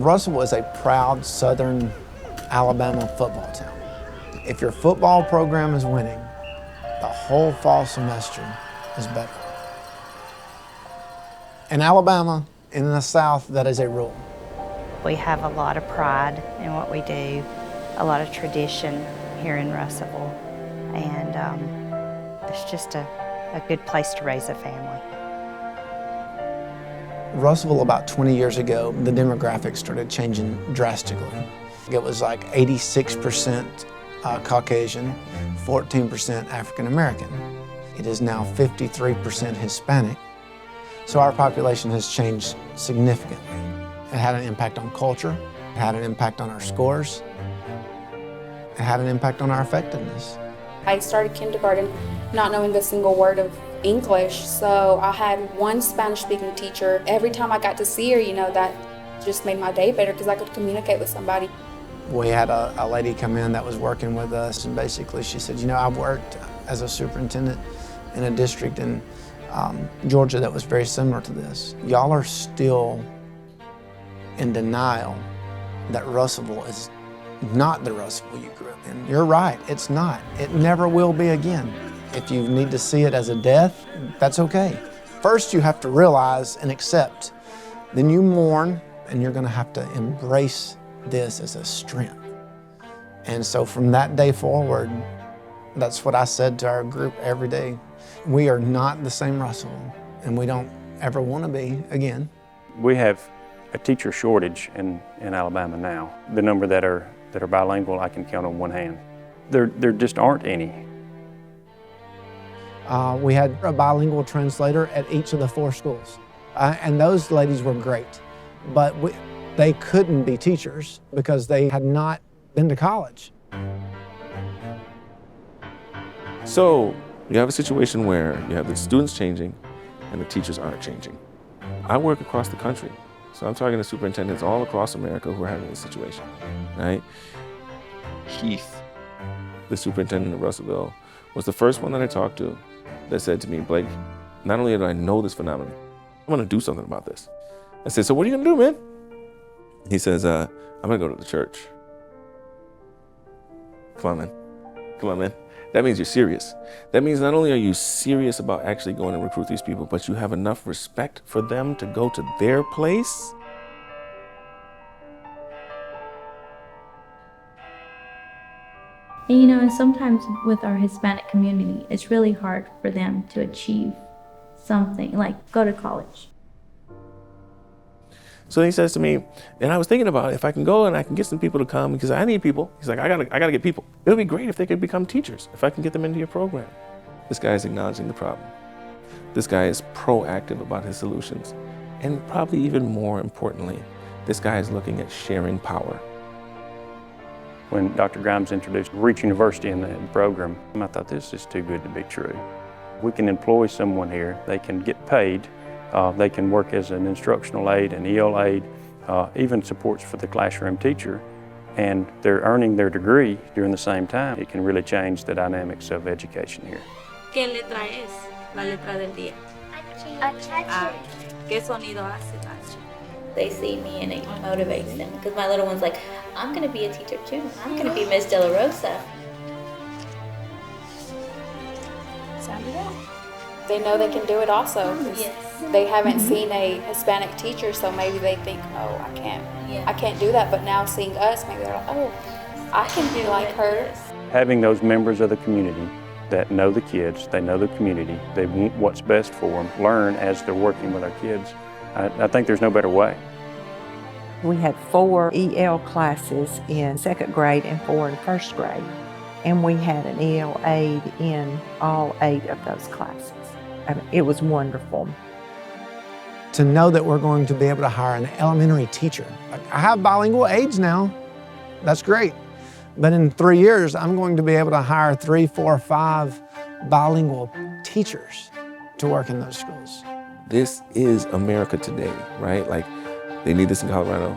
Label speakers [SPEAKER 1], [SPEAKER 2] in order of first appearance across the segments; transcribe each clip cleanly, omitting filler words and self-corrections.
[SPEAKER 1] Russellville is a proud Southern Alabama football town. If your football program is winning, the whole fall semester is better. In Alabama, in the South, that is a rule.
[SPEAKER 2] We have a lot of pride in what we do, a lot of tradition here in Russellville, and it's just a good place to raise a family.
[SPEAKER 1] Russellville, about 20 years ago, the demographics started changing drastically. It was like 86% Caucasian, 14% African American. It is now 53% Hispanic. So our population has changed significantly. It had an impact on culture, it had an impact on our scores, it had an impact on our effectiveness.
[SPEAKER 3] I started kindergarten not knowing a single word of English, so I had one Spanish-speaking teacher. Every time I got to see her, that just made my day better because I could communicate with somebody.
[SPEAKER 1] We had a lady come in that was working with us, and basically she said, I've worked as a superintendent in a district in Georgia that was very similar to this. Y'all are still in denial that Russellville is not the Russellville you grew up in. You're right, it's not. It never will be again. If you need to see it as a death, that's okay. First, you have to realize and accept. Then you mourn, and you're gonna have to embrace this as a strength. And so from that day forward, that's what I said to our group every day. We are not the same Russellville, and we don't ever want to be again.
[SPEAKER 4] We have a teacher shortage in Alabama now. The number that are bilingual, I can count on one hand. There just aren't any.
[SPEAKER 1] We had a bilingual translator at each of the 4 schools. And those ladies were great, but they couldn't be teachers because they had not been to college.
[SPEAKER 5] So you have a situation where you have the students changing and the teachers aren't changing. I work across the country, so I'm talking to superintendents all across America who are having this situation, right? Keith, the superintendent of Russellville, was the first one that I talked to that said to me, Blake, not only do I know this phenomenon, I'm gonna do something about this. I said, so what are you gonna do, man? He says, I'm gonna go to the church. Come on, man. Come on, man. That means you're serious. That means not only are you serious about actually going and recruit these people, but you have enough respect for them to go to their place.
[SPEAKER 6] And and sometimes with our Hispanic community, it's really hard for them to achieve something, like go to college.
[SPEAKER 5] So he says to me, and I was thinking about if I can go and I can get some people to come because I need people. He's like, I gotta get people. It would be great if they could become teachers, if I can get them into your program. This guy is acknowledging the problem. This guy is proactive about his solutions. And probably even more importantly, this guy is looking at sharing power.
[SPEAKER 4] When Dr. Grimes introduced Reach University in the program, I thought this is too good to be true. We can employ someone here, they can get paid, they can work as an instructional aide, an EL aide, even supports for the classroom teacher, and they're earning their degree during the same time. It can really change the dynamics of education here.
[SPEAKER 7] ¿Qué letra es la letra del día? H. ¿Qué sonido hace H?
[SPEAKER 6] They see me and it motivates them because my little one's like, I'm going to be a teacher too. I'm going to be Miss De La Rosa.
[SPEAKER 3] They know they can do it also.
[SPEAKER 6] Yes.
[SPEAKER 3] They haven't seen a Hispanic teacher, so maybe they think, oh, I can't do that. But now seeing us, maybe they're like, oh, I can be like her.
[SPEAKER 4] Having those members of the community that know the kids, they know the community, they want what's best for them, learn as they're working with our kids. I think there's no better way.
[SPEAKER 8] We had 4 EL classes in 2nd grade and 4 in 1st grade. And we had an EL aide in all 8 of those classes. And it was wonderful.
[SPEAKER 1] To know that we're going to be able to hire an elementary teacher. I have bilingual aides now, that's great. But in 3 years, I'm going to be able to hire 3, 4, 5 bilingual teachers to work in those schools.
[SPEAKER 5] This is America today, right? Like, they need this in Colorado,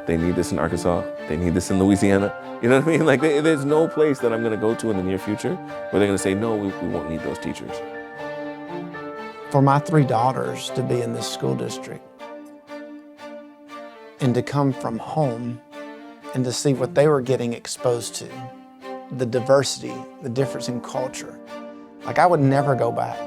[SPEAKER 5] they need this in Arkansas, they need this in Louisiana. You know what I mean? Like, there's no place that I'm gonna go to in the near future where they're gonna say, no, we won't need those teachers.
[SPEAKER 1] For my 3 daughters to be in this school district and to come from home and to see what they were getting exposed to, the diversity, the difference in culture. Like, I would never go back.